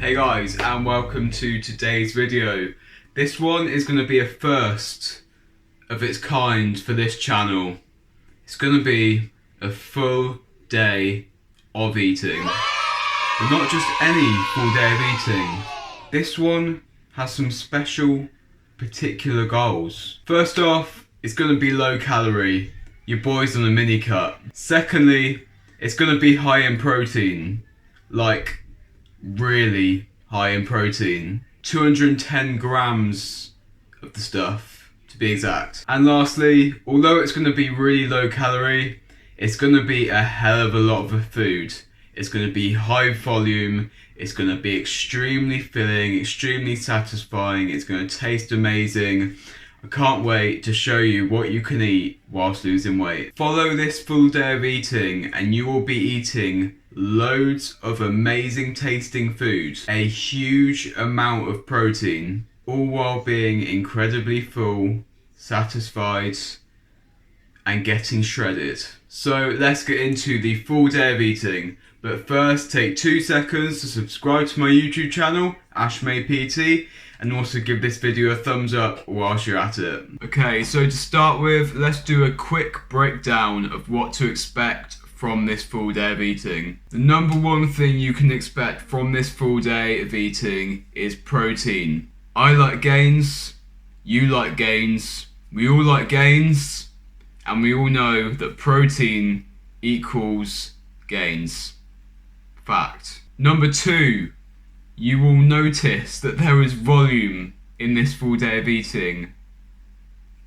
Hey guys, and welcome to today's video. This one is going to be a first of its kind for this channel. It's going to be a full day of eating. But not just any full day of eating. This one has some special, particular goals. First off, it's going to be low calorie. Your boy's on a mini cut. Secondly, it's going to be high in protein. Like, really high in protein. 210 grams of the stuff, to be exact. And lastly, although it's going to be really low calorie, it's going to be a hell of a lot of food. It's going to be high volume, it's going to be extremely filling, extremely satisfying, it's going to taste amazing. I can't wait to show you what you can eat whilst losing weight. Follow this full day of eating and you will be eating loads of amazing tasting food, a huge amount of protein, all while being incredibly full, satisfied, and getting shredded. So let's get into the full day of eating. But first, take 2 seconds to subscribe to my YouTube channel, ashmaypt, and also give this video a thumbs up whilst you're at it. Okay, so to start with, let's do a quick breakdown of what to expect from this full day of eating. The number one thing you can expect from this full day of eating is protein. I like gains, you like gains, we all like gains, and we all know that protein equals gains. Fact. Number two, you will notice that there is volume in this full day of eating.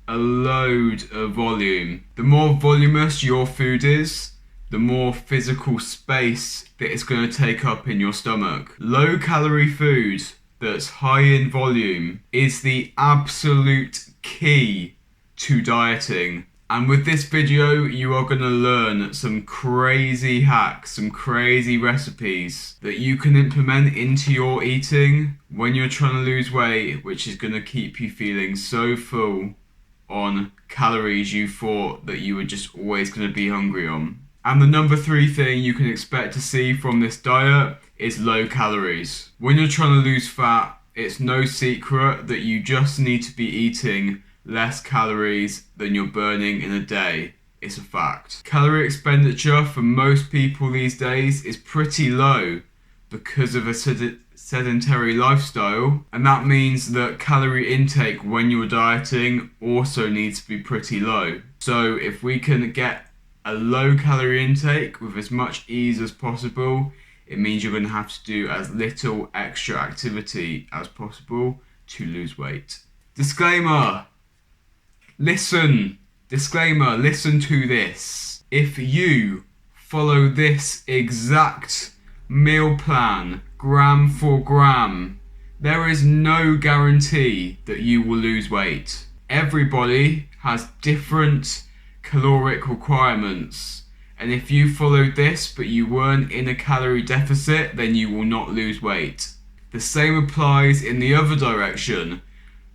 A load of volume. The more voluminous your food is, the more physical space that it's going to take up in your stomach. Low calorie food that's high in volume is the absolute key to dieting. And with this video, you are going to learn some crazy hacks, some crazy recipes that you can implement into your eating when you're trying to lose weight, which is going to keep you feeling so full on calories you thought that you were just always going to be hungry on. And the number three thing you can expect to see from this diet is low calories. When you're trying to lose fat, it's no secret that you just need to be eating less calories than you're burning in a day. It's a fact. Calorie expenditure for most people these days is pretty low because of a sedentary lifestyle, and that means that calorie intake when you're dieting also needs to be pretty low. So if we can get a low calorie intake with as much ease as possible, it means you're going to have to do as little extra activity as possible to lose weight. Disclaimer. Disclaimer, listen to this. If you follow this exact meal plan, gram for gram, there is no guarantee that you will lose weight. Everybody has different caloric requirements, and if you followed this but you weren't in a calorie deficit, then you will not lose weight. The same applies in the other direction.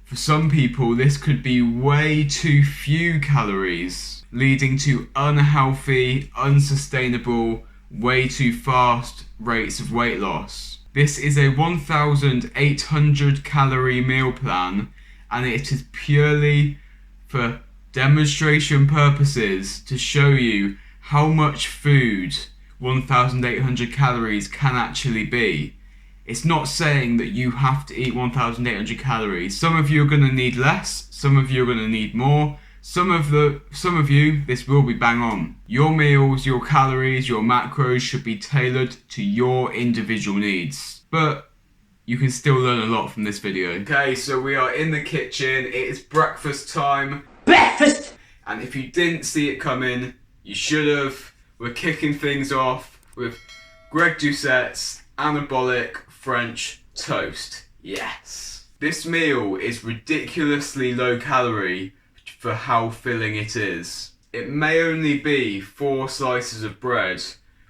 For some people, this could be way too few calories, leading to unhealthy, unsustainable, way too fast rates of weight loss. This is a 1,800 calorie meal plan, and it is purely for demonstration purposes to show you how much food 1,800 calories can actually be. It's not saying that you have to eat 1,800 calories. Some of you are going to need less, some of you are going to need more. Some of you, this will be bang on. Your meals, your calories, your macros should be tailored to your individual needs. But you can still learn a lot from this video. Okay, so we are in the kitchen. It is breakfast time. Breakfast! And if you didn't see it coming, you should have. We're kicking things off with Greg Doucette's anabolic French toast. Yes. This meal is ridiculously low calorie for how filling it is. It may only be 4 slices of bread,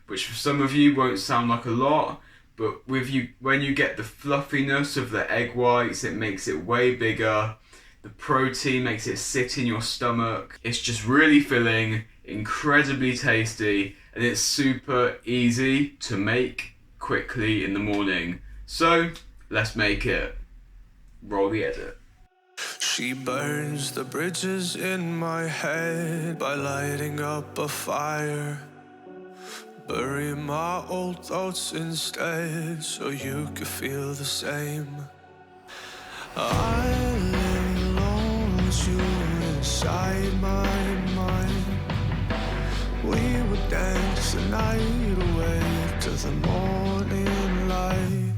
which for some of you won't sound like a lot, but when you get the fluffiness of the egg whites, it makes it way bigger. The protein makes it sit in your stomach. It's just really filling, incredibly tasty, and it's super easy to make quickly in the morning. So let's make it. Roll the edit. She burns the bridges in my head by lighting up a fire. Bury my old thoughts instead so you could feel the same. I lay alone with you inside my mind. We would dance the night away to the morning light.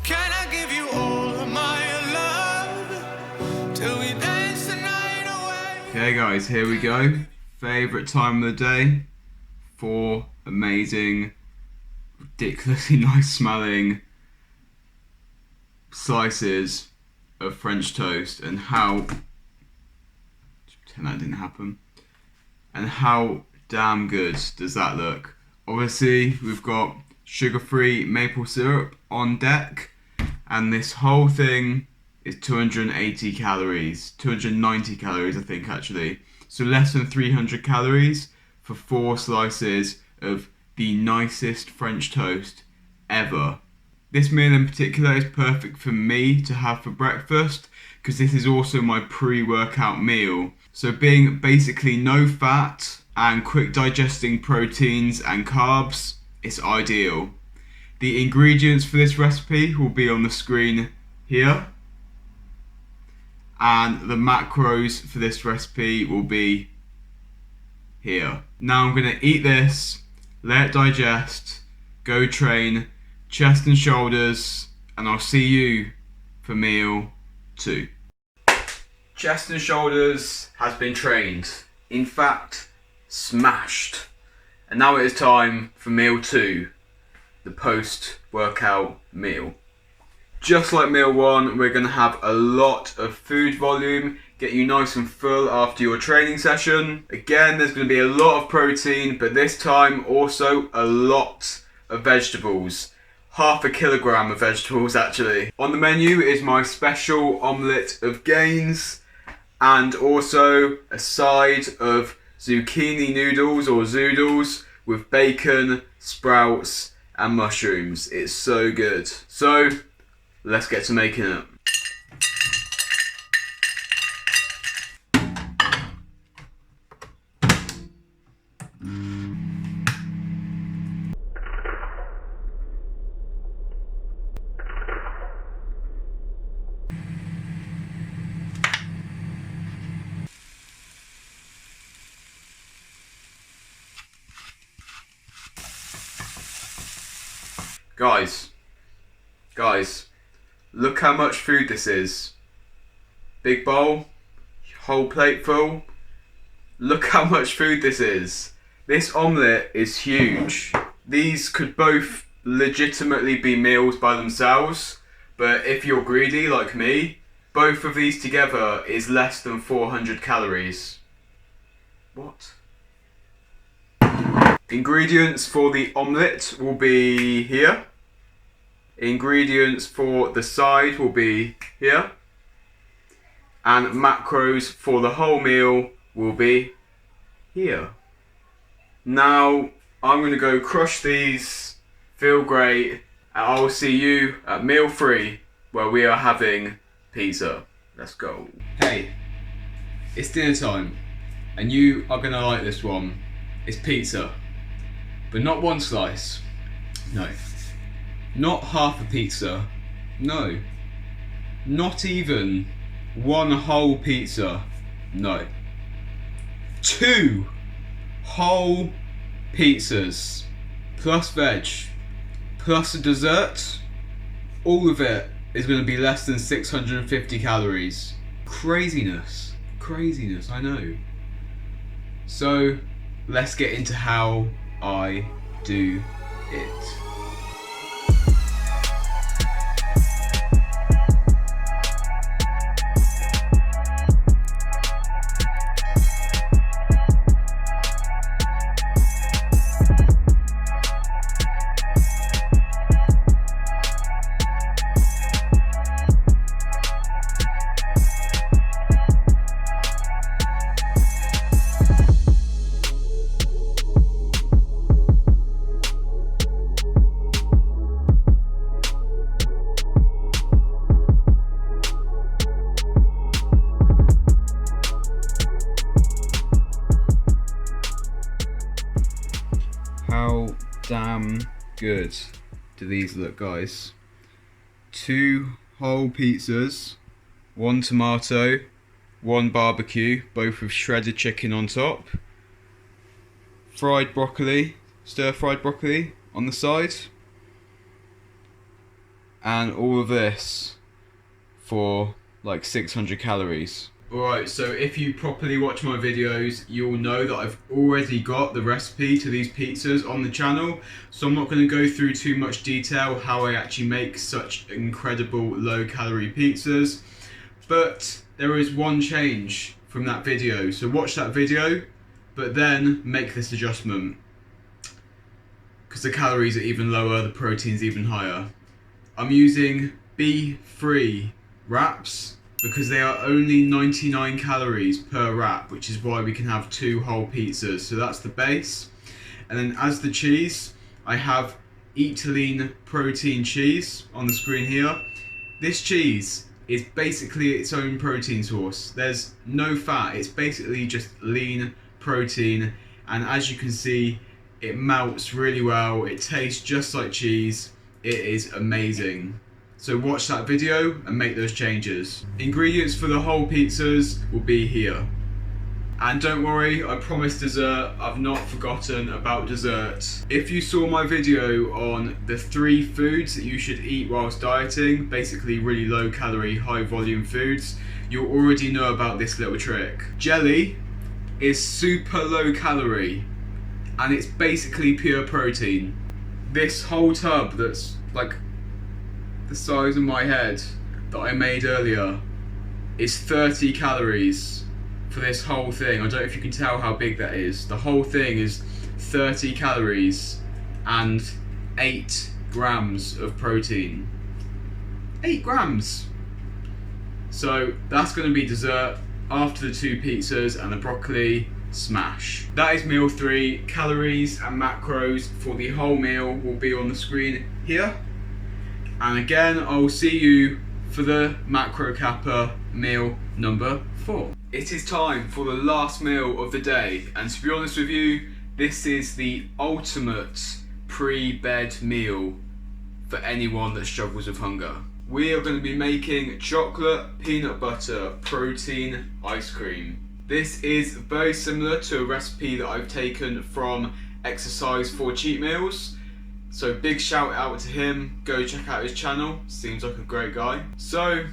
Can I give you all of my love till we dance the night away? Okay guys, here we go. Favourite time of the day. 4 amazing, ridiculously nice smelling slices of French toast, and how, just pretend that didn't happen, and how damn good does that look. Obviously we've got sugar-free maple syrup on deck, and this whole thing is 280 calories, 290 calories I think actually, so less than 300 calories for 4 slices of the nicest French toast ever. This meal in particular is perfect for me to have for breakfast because this is also my pre-workout meal. So being basically no fat and quick digesting proteins and carbs, it's ideal. The ingredients for this recipe will be on the screen here, and the macros for this recipe will be here. Now I'm going to eat this, let it digest, go train, chest and shoulders, and I'll see you for meal 2. Chest and shoulders has been trained, in fact smashed, and now it is time for meal 2, the post-workout meal. Just like meal 1, we're going to have a lot of food volume, get you nice and full after your training session. Again, there's going to be a lot of protein, but this time also a lot of vegetables. 1/2 kilogram of vegetables actually. On the menu is my special omelette of gains, and also a side of zucchini noodles or zoodles with bacon, sprouts and mushrooms. It's so good. So let's get to making it. Guys, look how much food this is. Big bowl, whole plate full. Look how much food this is. This omelette is huge. These could both legitimately be meals by themselves, but if you're greedy like me, both of these together is less than 400 calories. What? Ingredients for the omelette will be here. Ingredients for the side will be here. And macros for the whole meal will be here. Now, I'm going to go crush these, feel great, and I'll see you at meal 3 where we are having pizza. Let's go. Hey, it's dinner time, and you are going to like this one. It's pizza, but not 1 slice. No. Not half a pizza. No. Not even 1 whole pizza. No. 2 whole pizzas, plus veg, plus a dessert. All of it is going to be less than 650 calories. Craziness. Craziness, I know. So, let's get into how I do it. damn good do these look, guys. 2 whole pizzas, 1 tomato, 1 barbecue, both with shredded chicken on top, fried broccoli, stir-fried broccoli on the side, and all of this for like 600 calories. Alright, so if you properly watch my videos, you'll know that I've already got the recipe to these pizzas on the channel, so I'm not going to go through too much detail how I actually make such incredible low calorie pizzas, but there is one change from that video, so watch that video, but then make this adjustment, because the calories are even lower, the protein's even higher. I'm using bee-free wraps, because they are only 99 calories per wrap, which is why we can have 2 whole pizzas. So that's the base. And then as the cheese, I have Eat Lean protein cheese on the screen here. This cheese is basically its own protein source. There's no fat, it's basically just lean protein. And as you can see, it melts really well. It tastes just like cheese. It is amazing. So watch that video and make those changes. Ingredients for the whole pizzas will be here. And don't worry, I promised dessert. I've not forgotten about dessert. If you saw my video on the 3 foods that you should eat whilst dieting, basically really low calorie, high volume foods, you'll already know about this little trick. Jelly is super low calorie and it's basically pure protein. This whole tub that's like the size of my head that I made earlier is 30 calories for this whole thing. I don't know if you can tell how big that is. The whole thing is 30 calories and 8 grams of protein. 8 grams! So that's going to be dessert after the 2 pizzas and the broccoli smash. That is meal 3. Calories and macros for the whole meal will be on the screen here. And again, I'll see you for the macro kappa meal number 4. It is time for the last meal of the day, and to be honest with you, this is the ultimate pre-bed meal for anyone that struggles with hunger. We are going to be making chocolate peanut butter protein ice cream. This is very similar to a recipe that I've taken from Exercise for Cheat Meals. So big shout out to him, go check out his channel, seems like a great guy. So,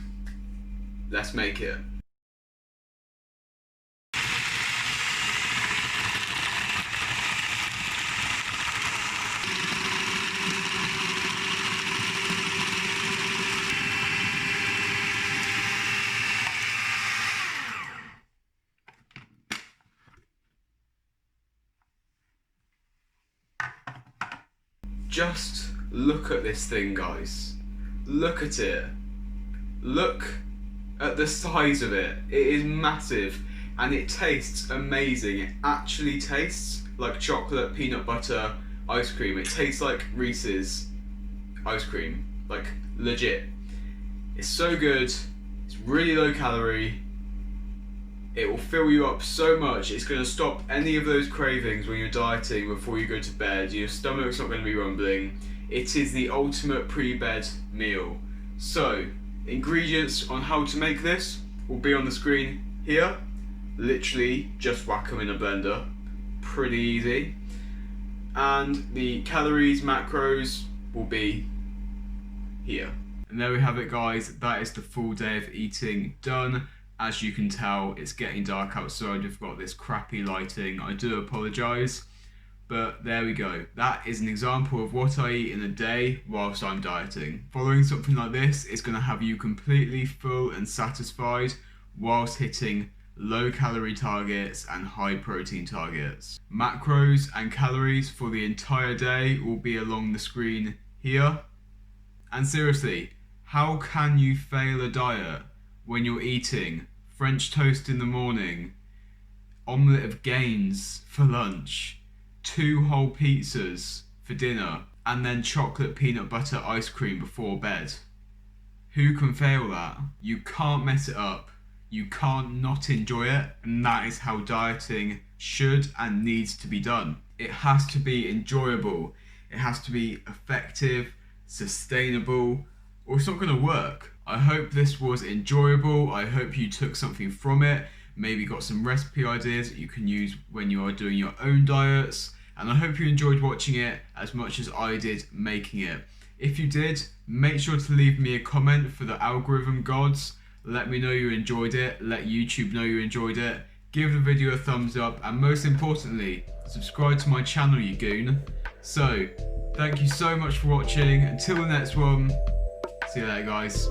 let's make it. Just look at this thing, guys. Look at it. Look at the size of it. It is massive and it tastes amazing. It actually tastes like chocolate peanut butter ice cream. It tastes like Reese's ice cream. Like, legit. It's so good. It's really low calorie. It will fill you up so much, it's going to stop any of those cravings when you're dieting before you go to bed. Your stomach's not going to be rumbling. It is the ultimate pre-bed meal. So, ingredients on how to make this will be on the screen here. Literally, just whack them in a blender. Pretty easy. And the calories, macros will be here. And there we have it, guys. That is the full day of eating done. As you can tell, it's getting dark outside. We've got this crappy lighting. I do apologise, but there we go. That is an example of what I eat in a day whilst I'm dieting. Following something like this is going to have you completely full and satisfied whilst hitting low calorie targets and high protein targets. Macros and calories for the entire day will be along the screen here. And seriously, how can you fail a diet when you're eating French toast in the morning, omelette of Gaines for lunch, 2 whole pizzas for dinner, and then chocolate peanut butter ice cream before bed? Who can fail that? You can't mess it up. You can't not enjoy it, and that is how dieting should and needs to be done. It has to be enjoyable. It has to be effective, sustainable, or it's not going to work. I hope this was enjoyable. I hope you took something from it, maybe got some recipe ideas that you can use when you are doing your own diets, and I hope you enjoyed watching it as much as I did making it. If you did, make sure to leave me a comment for the algorithm gods. Let me know you enjoyed it, let YouTube know you enjoyed it, give the video a thumbs up, and most importantly, subscribe to my channel, you goon. So, thank you so much for watching. Until the next one, see you later, guys.